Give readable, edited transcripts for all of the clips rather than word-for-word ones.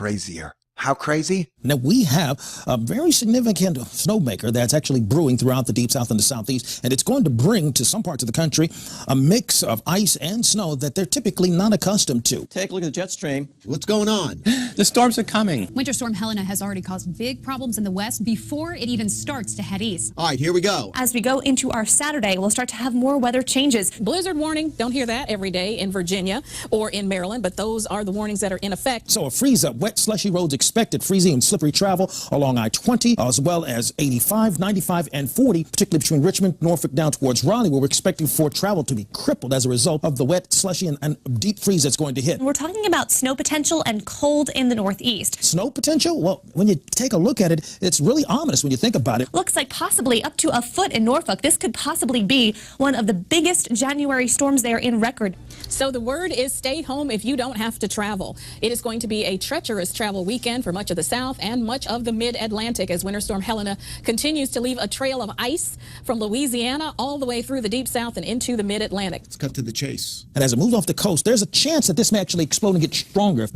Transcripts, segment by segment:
crazier. How crazy? Now, we have a very significant snowmaker that's actually brewing throughout the deep south and the southeast, and it's going to bring to some parts of the country a mix of ice and snow that they're typically not accustomed to. Take a look at the jet stream. What's going on? The storms are coming. Winter storm Helena has already caused big problems in the west before it even starts to head east. All right, here we go. As we go into our Saturday, we'll start to have more weather changes. Blizzard warning, don't hear that every day in Virginia or in Maryland, but those are the warnings that are in effect. So a freeze-up, wet, slushy roads expected, freezing and slippery travel along I-20, as well as 85, 95, and 40, particularly between Richmond, Norfolk, down towards Raleigh, where we're expecting for travel to be crippled as a result of the wet, slushy, and deep freeze that's going to hit. We're talking about snow potential and cold in the northeast. Snow potential? Well, when you take a look at it, it's really ominous when you think about it. Looks like possibly up to a foot in Norfolk. This could possibly be one of the biggest January storms there in record. So the word is stay home if you don't have to travel. It is going to be a treacherous travel weekend for much of the south and much of the mid-Atlantic as Winter Storm Helena continues to leave a trail of ice from Louisiana all the way through the deep south and into the mid-Atlantic. Let's cut to the chase. And as it moves off the coast, there's a chance that this may actually explode and get stronger.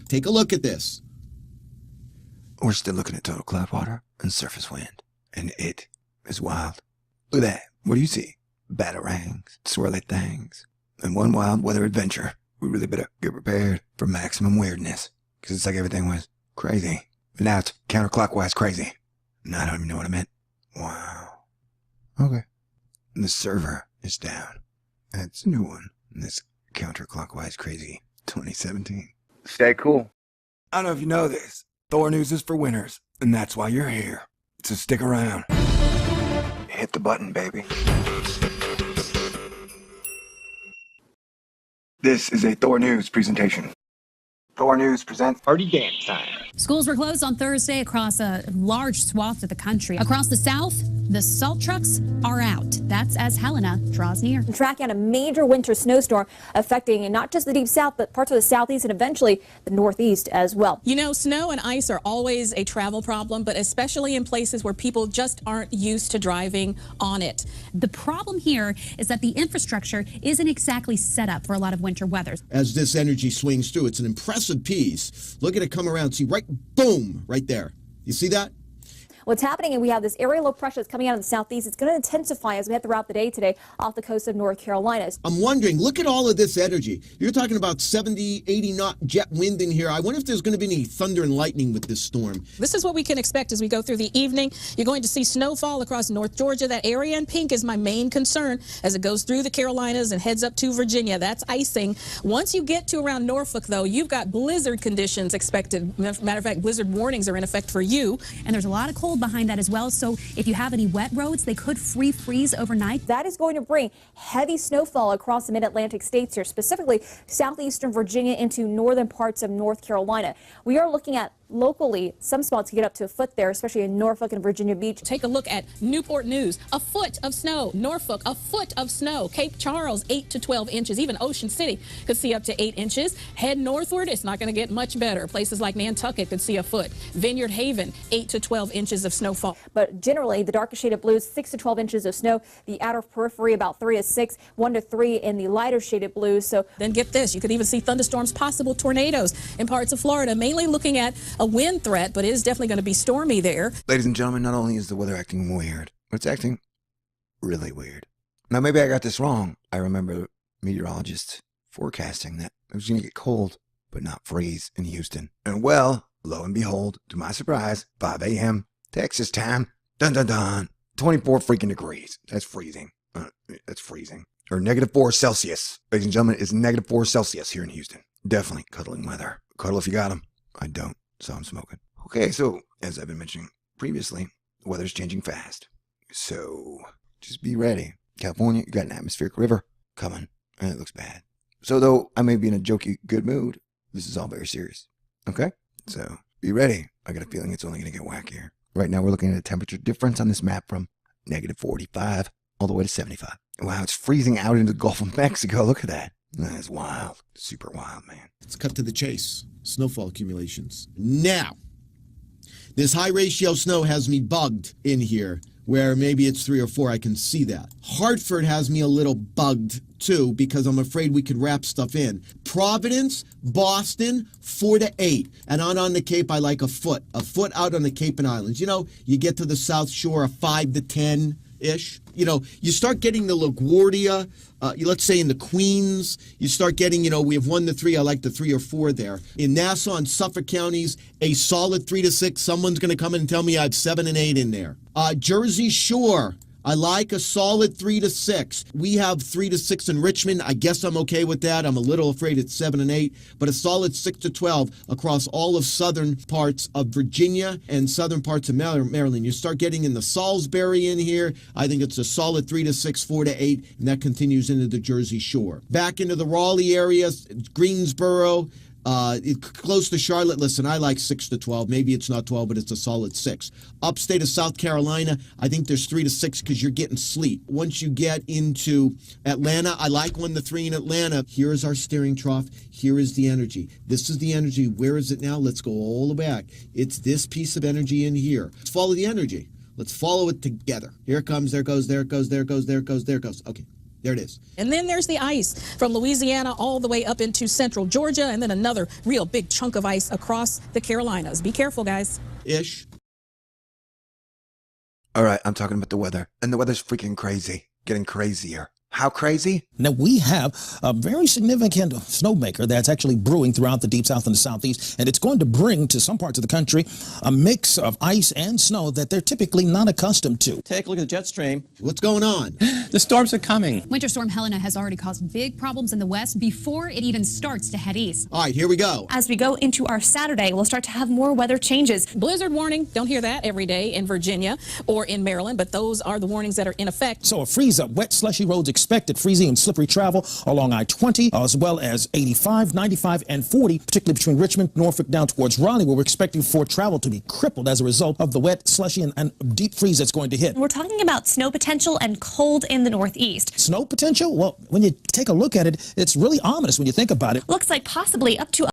Take a look at this. We're still looking at total cloud water and surface wind, and it is wild. Look at that. What do you see? Batarangs, swirly things, and one wild weather adventure. We really better get prepared for maximum weirdness, because it's like everything was crazy. But now it's counterclockwise crazy. And I don't even know what I meant. Wow. Okay. And the server is down. That's a new one. And this counterclockwise crazy 2017. Stay cool. I don't know if you know this. Thor News is for winners, and that's why you're here. So stick around. Hit the button, baby. This is a Thor News presentation. Thor News presents Party Dance Time. Schools were closed on Thursday across a large swath of the country. Across the south, the salt trucks are out. That's as Helena draws near. Tracking a major winter snowstorm affecting not just the deep south, but parts of the southeast and eventually the northeast as well. You know, snow and ice are always a travel problem, but especially in places where people just aren't used to driving on it. The problem here is that the infrastructure isn't exactly set up for a lot of winter weather. As this energy swings through, it's an impressive piece. Look at it come around. See, right, boom, right there. You see that? What's happening, and we have this area low pressure that's coming out of the southeast. It's going to intensify as we head throughout the day today off the coast of North Carolina. I'm wondering, look at all of this energy. You're talking about 70, 80 knot jet wind in here. I wonder if there's going to be any thunder and lightning with this storm. This is what we can expect as we go through the evening. You're going to see snowfall across North Georgia. That area in pink is my main concern as it goes through the Carolinas and heads up to Virginia. That's icing. Once you get to around Norfolk, though, you've got blizzard conditions expected. Matter of fact, blizzard warnings are in effect for you. And there's a lot of cold behind that as well. So if you have any wet roads, they could freeze overnight. That is going to bring heavy snowfall across the mid-Atlantic states here, specifically southeastern Virginia into northern parts of North Carolina. We are looking at locally, some spots can get up to a foot there, especially in Norfolk and Virginia Beach. Take a look at Newport News, a foot of snow. Norfolk, a foot of snow. Cape Charles, 8 to 12 inches. Even Ocean City could see up to 8 inches. Head northward, it's not going to get much better. Places like Nantucket could see a foot. Vineyard Haven, 8 to 12 inches of snowfall. But generally, the darkest shade of blues, 6 to 12 inches of snow. The outer periphery, about 3 to 6, 1 to 3 in the lighter shaded blues. So then get this, you could even see thunderstorms, possible tornadoes in parts of Florida, mainly looking at a wind threat, but it is definitely going to be stormy there. Ladies and gentlemen, not only is the weather acting weird, but it's acting really weird. Now, maybe I got this wrong. I remember meteorologists forecasting that it was going to get cold, but not freeze in Houston. And well, lo and behold, to my surprise, 5 a.m. Texas time, dun dun dun, 24 freaking degrees. That's freezing. That's freezing. Or -4 Celsius. Ladies and gentlemen, it's -4 Celsius here in Houston. Definitely cuddling weather. Cuddle if you got them. I don't, so I'm smoking. Okay, so as I've been mentioning previously, the weather's changing fast. So just be ready. California, you got an atmospheric river coming, and it looks bad. So though I may be in a jokey good mood, this is all very serious. Okay? So be ready. I got a feeling it's only going to get wackier. Right now we're looking at a temperature difference on this map from -45 all the way to 75. Wow, it's freezing out into the Gulf of Mexico. Look at that. That is wild. Super wild, man. Let's cut to the chase. Snowfall accumulations. Now, This high ratio snow has me bugged in here, where maybe it's 3 or 4. I can see that. Hartford has me a little bugged too, because I'm afraid we could wrap stuff in. Providence, Boston, 4 to 8. And on the Cape, I like a foot out on the Cape and Islands. You know, you get to the South Shore, a 5 to 10-ish. You know, you start getting the LaGuardia, let's say in the Queens, you start getting, you know, we have 1 to 3. I like the 3 or 4 there. In Nassau and Suffolk counties, a solid 3 to 6. Someone's going to come in and tell me I have 7 and 8 in there. Jersey Shore, I like a solid 3 to 6. We have 3 to 6 in Richmond. I guess I'm okay with that. I'm a little afraid it's 7 and 8, but a solid 6 to 12 across all of southern parts of Virginia and southern parts of Maryland. You start getting in the Salisbury in here. I think it's a solid 3 to 6, 4 to 8, and that continues into the Jersey Shore. Back into the Raleigh area, Greensboro, close to Charlotte. Listen, I like 6 to 12. Maybe it's not 12, but it's a solid 6. Upstate of South Carolina, I think there's 3 to 6 because you're getting sleet. Once you get into Atlanta, I like 1 to 3 in Atlanta. Here is our steering trough. Here is the energy. This is the energy. Where is it now? Let's go all the way back. It's this piece of energy in here. Let's follow the energy. Let's follow it together. Here it comes. There it goes. There it goes. There it goes. There it goes. There it goes. Okay. There it is. And then there's the ice from Louisiana all the way up into central Georgia, and then another real big chunk of ice across the Carolinas. Be careful, guys. Ish. All right, I'm talking about the weather. And the weather's freaking crazy. Getting crazier. How crazy? Now, we have a very significant snowmaker that's actually brewing throughout the deep south and the southeast, and it's going to bring to some parts of the country a mix of ice and snow that they're typically not accustomed to. Take a look at the jet stream. What's going on? The storms are coming. Winter storm Helena has already caused big problems in the west before it even starts to head east. All right, here we go. As we go into our Saturday, we'll start to have more weather changes. Blizzard warning. Don't hear that every day in Virginia or in Maryland, but those are the warnings that are in effect. So a freeze up, wet, slushy roads expected, freezing and slippery travel along I-20, as well as 85, 95, and 40, particularly between Richmond, Norfolk, down towards Raleigh, where we're expecting for travel to be crippled as a result of the wet, slushy, and deep freeze that's going to hit. We're talking about snow potential and cold in the northeast. Snow potential? Well, when you take a look at it, it's really ominous when you think about it. Looks like possibly up to